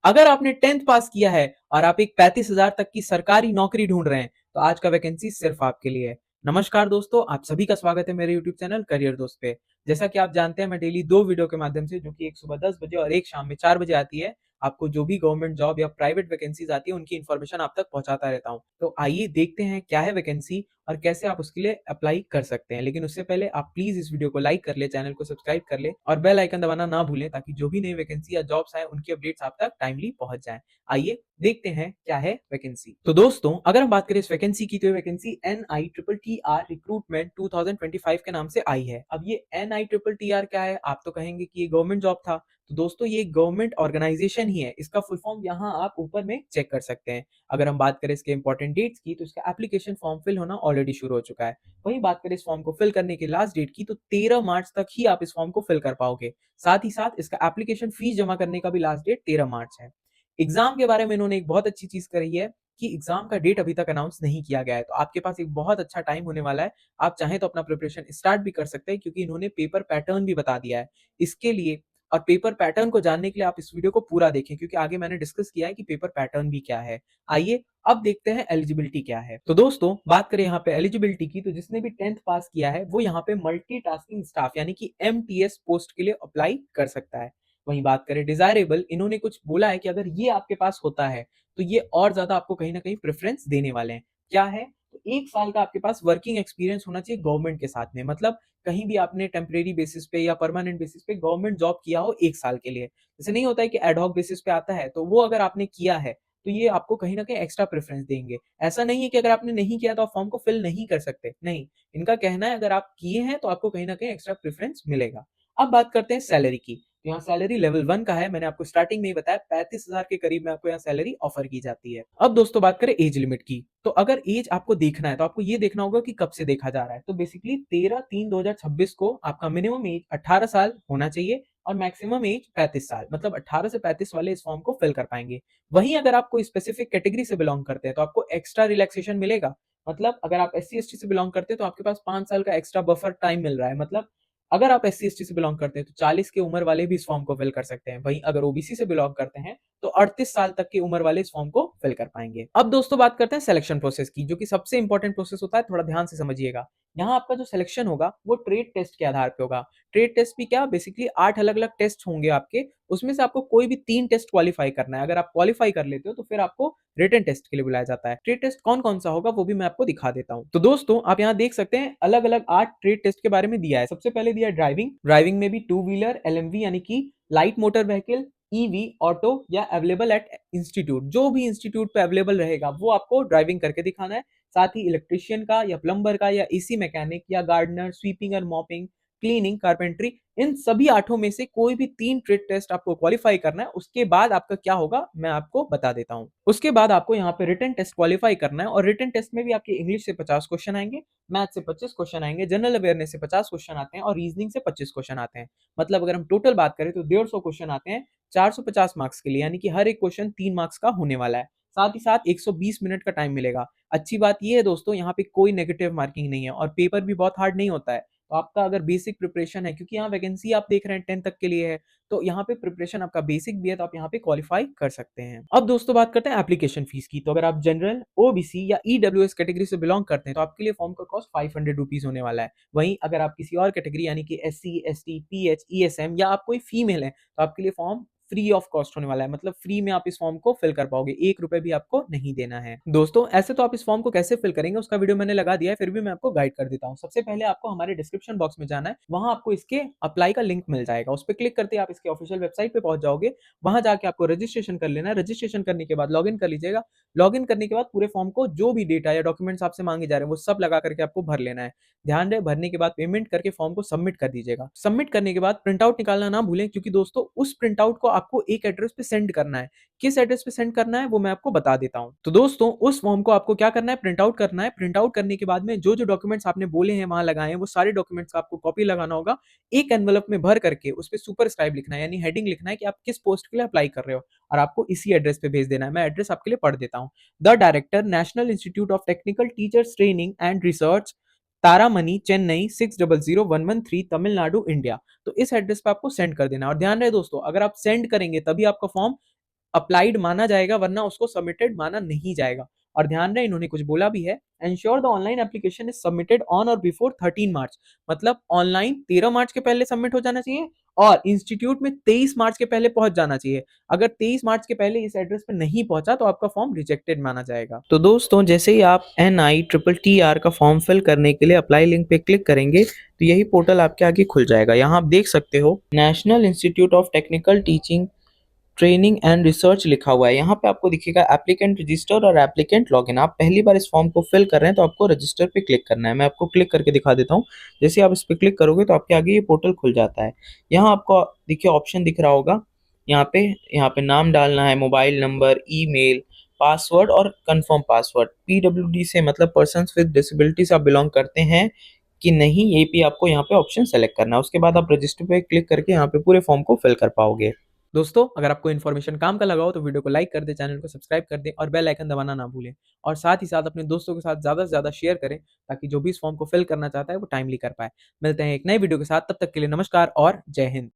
अगर आपने 10th पास किया है और आप एक 35,000 तक की सरकारी नौकरी ढूंढ रहे हैं तो आज का वैकेंसी सिर्फ आपके लिए है। नमस्कार दोस्तों, आप सभी का स्वागत है मेरे यूट्यूब चैनल करियर दोस्त पे। जैसा कि आप जानते हैं, मैं डेली 2 वीडियो के माध्यम से, जो कि एक सुबह 10 बजे और एक शाम में 4 बजे आती है, आपको जो भी गवर्नमेंट जॉब या प्राइवेट वैकेंसीज आती है उनकी इन्फॉर्मेशन आप तक पहुंचाता रहता हूं। तो आइए देखते हैं क्या है वैकेंसी और कैसे आप उसके लिए अप्लाई कर सकते हैं। लेकिन उससे पहले आप प्लीज इस वीडियो को लाइक कर ले, चैनल को सब्सक्राइब कर ले और बेल आइकन दबाना ना भूलें, ताकि जो भी नई वैकेंसी या जॉब्स आए उनकी अपडेट्स आप तक टाइमली पहुंच जाए। आइए देखते हैं क्या है वैकेंसी। तो दोस्तों, अगर हम बात करें इस वैकेंसी की, तो ये वैकेंसी NITTR रिक्रूटमेंट 2025 के नाम से आई है। अब ये NITTR क्या है? आप तो कहेंगे कि ये गवर्नमेंट जॉब था। तो दोस्तों, ये गवर्नमेंट ऑर्गेनाइजेशन ही है। इसका फुल फॉर्म यहाँ आप ऊपर में चेक कर सकते हैं। अगर हम बात करें इसके इंपॉर्टेंट डेट्स की, तो इसका एप्लीकेशन फॉर्म फिल होना ऑलरेडी शुरू हो चुका है। वहीं बात करें इस फॉर्म को फिल करने की लास्ट डेट की, तो 13 मार्च तक ही आप इस फॉर्म को फिल कर पाओगे। साथ ही साथ इसका एप्लीकेशन फीस जमा करने का भी लास्ट डेट 13 मार्च है। एग्जाम के बारे में इन्होंने एक बहुत अच्छी चीज करी है कि एग्जाम का डेट अभी तक अनाउंस नहीं किया गया है। तो आपके पास एक बहुत अच्छा टाइम होने वाला है। आप चाहें तो अपना प्रिपरेशन स्टार्ट भी कर सकते हैं, क्योंकि इन्होंने पेपर पैटर्न भी बता दिया है इसके लिए। और पेपर पैटर्न को जानने के लिए आप इस वीडियो को पूरा देखें, क्योंकि आगे मैंने डिस्कस किया है कि पेपर पैटर्न भी क्या है। आइए अब देखते हैं एलिजिबिलिटी क्या है। तो दोस्तों, बात करें यहाँ पे एलिजिबिलिटी की, तो जिसने भी 10th पास किया है वो यहाँ पे मल्टीटास्किंग स्टाफ यानी कि MTS पोस्ट के लिए अप्लाई कर सकता है। वहीं बात करें डिजायरेबल, इन्होंने कुछ बोला है कि अगर ये आपके पास होता है तो ये और ज्यादा आपको कहीं ना कहीं प्रेफरेंस देने वाले हैं। क्या है? तो 1 साल का आपके पास वर्किंग एक्सपीरियंस होना चाहिए गवर्नमेंट के साथ में। मतलब कहीं भी आपने टेम्परेरी बेसिस पे या परमानेंट बेसिस पे गवर्नमेंट जॉब किया हो 1 साल के लिए। जैसे नहीं होता है कि एडहॉक बेसिस पे आता है, तो वो अगर आपने किया है तो ये आपको कहीं ना कहीं एक्स्ट्रा प्रेफरेंस देंगे। ऐसा नहीं है कि अगर आपने नहीं किया तो आप फॉर्म को फिल नहीं कर सकते, नहीं। इनका कहना है अगर आप किए हैं तो आपको कहीं ना कहीं एक्स्ट्रा प्रेफरेंस मिलेगा। अब बात करते हैं सैलरी की। तो यहाँ सैलरी लेवल 1 का है। मैंने आपको स्टार्टिंग में ही बताया 35,000 के करीब में आपको यहाँ सैलरी ऑफर की जाती है। अब दोस्तों, बात करें एज लिमिट की, तो अगर एज आपको देखना है तो आपको ये देखना होगा कि कब से देखा जा रहा है। तो बेसिकली 13/3/2026 को आपका मिनिमम एज 18 साल होना चाहिए और मैक्सिमम एज 35 साल। मतलब 18 से 35 वाले इस फॉर्म को फिल कर पाएंगे। वहीं अगर आप कोई स्पेसिफिक कैटेगरी से बिलोंग करते हैं तो आपको एक्स्ट्रा रिलैक्सेशन मिलेगा। मतलब अगर आप SC ST से बिलोंग करते हैं तो आपके पास 5 साल का एक्स्ट्रा बफर टाइम मिल रहा है। मतलब अगर आप SC ST से बिलोंग करते हैं तो 40 की उम्र वाले भी इस फॉर्म को फिल कर सकते हैं। वहीं अगर OBC से बिलोंग करते हैं तो 38 साल तक की उम्र वाले इस फॉर्म को फिल कर पाएंगे। अब दोस्तों, बात करते हैं सिलेक्शन प्रोसेस की, जो कि सबसे इंपॉर्टेंट प्रोसेस होता है। थोड़ा ध्यान से समझिएगा। यहाँ आपका जो सिलेक्शन होगा वो ट्रेड टेस्ट के आधार पे होगा। ट्रेड टेस्ट भी क्या, बेसिकली 8 अलग अलग टेस्ट होंगे आपके। उसमें से आपको कोई भी 3 टेस्ट क्वालिफाई करना है। अगर आप क्वालिफाई कर लेते हो तो फिर आपको रिटन टेस्ट के लिए बुलाया जाता है। ट्रेड टेस्ट कौन कौन सा होगा वो भी मैं आपको दिखा देता हूँ। तो दोस्तों, आप यहाँ देख सकते हैं अलग अलग 8 ट्रेड टेस्ट के बारे में दिया है। सबसे पहले दिया है ड्राइविंग। ड्राइविंग में भी 2 व्हीलर, LMV यानी कि light motor vehicle, EV, auto या अवेलेबल एट इंस्टीट्यूट। जो भी इंस्टीट्यूट पे अवेलेबल रहेगा वो आपको ड्राइविंग करके दिखाना है। साथ ही इलेक्ट्रिशियन का या प्लम्बर का या AC मैकेनिक या गार्डनर, स्वीपिंग और मॉपिंग, क्लीनिंग, कारपेंट्री, इन सभी 8 में से कोई भी 3 ट्रेड टेस्ट आपको क्वालिफाई करना है। उसके बाद आपका क्या होगा मैं आपको बता देता हूँ। उसके बाद आपको यहाँ पे रिटन टेस्ट क्वालिफाई करना है, और रिटन टेस्ट में भी आपके इंग्लिश से 50 क्वेश्चन आएंगे, मैथ से 25 क्वेश्चन आएंगे, जनरल अवेयरनेस से 50 क्वेश्चन आते हैं और रीजनिंग से 25 क्वेश्चन आते हैं। मतलब अगर हम टोटल बात करें तो 150 क्वेश्चन आते हैं 450 मार्क्स के लिए, यानी कि हर एक क्वेश्चन 3 मार्क्स का होने वाला है। साथ ही साथ 120 मिनट का टाइम मिलेगा। अच्छी बात यह है दोस्तों, यहाँ पे कोई नेगेटिव मार्किंग नहीं है और पेपर भी बहुत हार्ड नहीं होता है। तो आपका अगर बेसिक प्रिपरेशन है, क्योंकि यहाँ वैकेंसी आप देख रहे हैं 10 तक के लिए है, तो यहाँ पे प्रिपरेशन आपका बेसिक भी है तो आप यहाँ पे क्वालिफाई कर सकते हैं। अब दोस्तों, बात करते हैं एप्लीकेशन फीस की। तो अगर आप जनरल, OBC या EWS कैटेगरी से बिलोंग करते हैं तो आपके लिए फॉर्म का कॉस्ट 500 रुपीज होने वाला है। वहीं अगर आप किसी और कैटेगरी यानी कि SC ST PH ESM या आप कोई फीमेल है तो आपके लिए फॉर्म फ्री ऑफ कॉस्ट होने वाला है। मतलब फ्री में आप इस फॉर्म को फिल कर पाओगे, 1 रुपए भी आपको नहीं देना है। दोस्तों, ऐसे तो आप इस फॉर्म को कैसे फिल करेंगे उसका वीडियो मैंने लगा दिया है, फिर भी मैं आपको गाइड कर देता हूँ। सबसे पहले आपको हमारे डिस्क्रिप्शन बॉक्स में जाना है, वहां आपको इसके अप्लाई का लिंक मिल जाएगा। उस पर क्लिक करते ही आप इसके ऑफिशियल वेबसाइट पे पहुंच जाओगे। वहां जाके आपको रजिस्ट्रेशन कर लेना है। रजिस्ट्रेशन करने के बाद लॉग इन कर लीजिएगा। लॉग इन करने के बाद पूरे फॉर्म को जो भी डेटा या डॉक्यूमेंट्स आपसे मांगे जा रहे हैं वो सब लगा करके आपको भर लेना है। ध्यान रहे, भरने के बाद पेमेंट करके फॉर्म को सबमिट कर दीजिएगा। सबमिट करने के बाद प्रिंट आउट निकालना ना भूलें, क्योंकि दोस्तों उस प्रिंट आउट को आपको एक एड्रेस पे सेंड करना है। किस एड्रेस पे सेंड करना है वो मैं आपको बता देता हूं। तो दोस्तों, उस फॉर्म को आपको क्या करना है, प्रिंट आउट करना है। प्रिंट आउट करने के बाद में जो जो डॉक्यूमेंट्स आपने बोले हैं वहां लगाए हैं वो सारे डॉक्यूमेंट्स का आपको कॉपी लगाना होगा। एक एनवलप में भर करके उस पर सुपर स्क्राइब लिखना है, यानी हेडिंग लिखना है कि आप किस पोस्ट के लिए अप्लाई कर रहे हो, और आपको इसी एड्रेस पे भेज देना है। मैं एड्रेस आपके लिए पढ़ देता हूँ। The director, national institute of technical teachers training and research, Taramani, Chennai 600113, Tamil Nadu, India. तो इस एड्रेस पे आपको सेंड कर देना है। और ध्यान रहे दोस्तों, अगर आप सेंड करेंगे तभी आपका फॉर्म अप्लाइड माना जाएगा, वरना उसको सबमिटेड माना नहीं जाएगा। और ध्यान रहे, इन्होंने कुछ बोला भी है, ensure the online application is submitted on और बिफोर 13 मार्च। मतलब ऑनलाइन 13 मार्च के पहले सबमिट हो जाना चाहिए और इंस्टीट्यूट में 23 मार्च के पहले पहुंच जाना चाहिए। अगर 23 मार्च के पहले इस एड्रेस पे नहीं पहुंचा तो आपका फॉर्म रिजेक्टेड माना जाएगा। तो दोस्तों, जैसे ही आप NITTR का फॉर्म फिल करने के लिए अप्लाई लिंक पे क्लिक करेंगे तो यही पोर्टल आपके आगे खुल जाएगा। यहाँ आप देख सकते हो national institute of technical teaching training and research लिखा हुआ है। यहाँ पे आपको दिखेगा एप्लीकेंट रजिस्टर और एप्लीकेंट लॉगिन। आप पहली बार इस फॉर्म को फिल कर रहे हैं तो आपको रजिस्टर पे क्लिक करना है। मैं आपको क्लिक करके दिखा देता हूँ। जैसे आप इस पे क्लिक करोगे तो आपके आगे ये पोर्टल खुल जाता है। यहाँ आपको देखिए ऑप्शन दिख रहा होगा, यहाँ पे नाम डालना है, मोबाइल नंबर, ईमेल, पासवर्ड और कंफर्म पासवर्ड। PWD से मतलब पर्सन्स विद डिसेबिलिटी से आप बिलोंग करते हैं कि नहीं, ये भी आपको यहाँ पे ऑप्शन सेलेक्ट करना है। उसके बाद आप रजिस्टर पे क्लिक करके यहाँ पे पूरे फॉर्म को फिल कर पाओगे। दोस्तों, अगर आपको इन्फॉर्मेशन काम का लगा हो तो वीडियो को लाइक कर दें, चैनल को सब्सक्राइब कर दें और बेल आइकन दबाना ना भूलें। और साथ ही साथ अपने दोस्तों के साथ ज़्यादा से ज़्यादा शेयर करें, ताकि जो भी इस फॉर्म को फिल करना चाहता है वो टाइमली कर पाए। मिलते हैं एक नई वीडियो के साथ, तब तक के लिए नमस्कार और जय हिंद।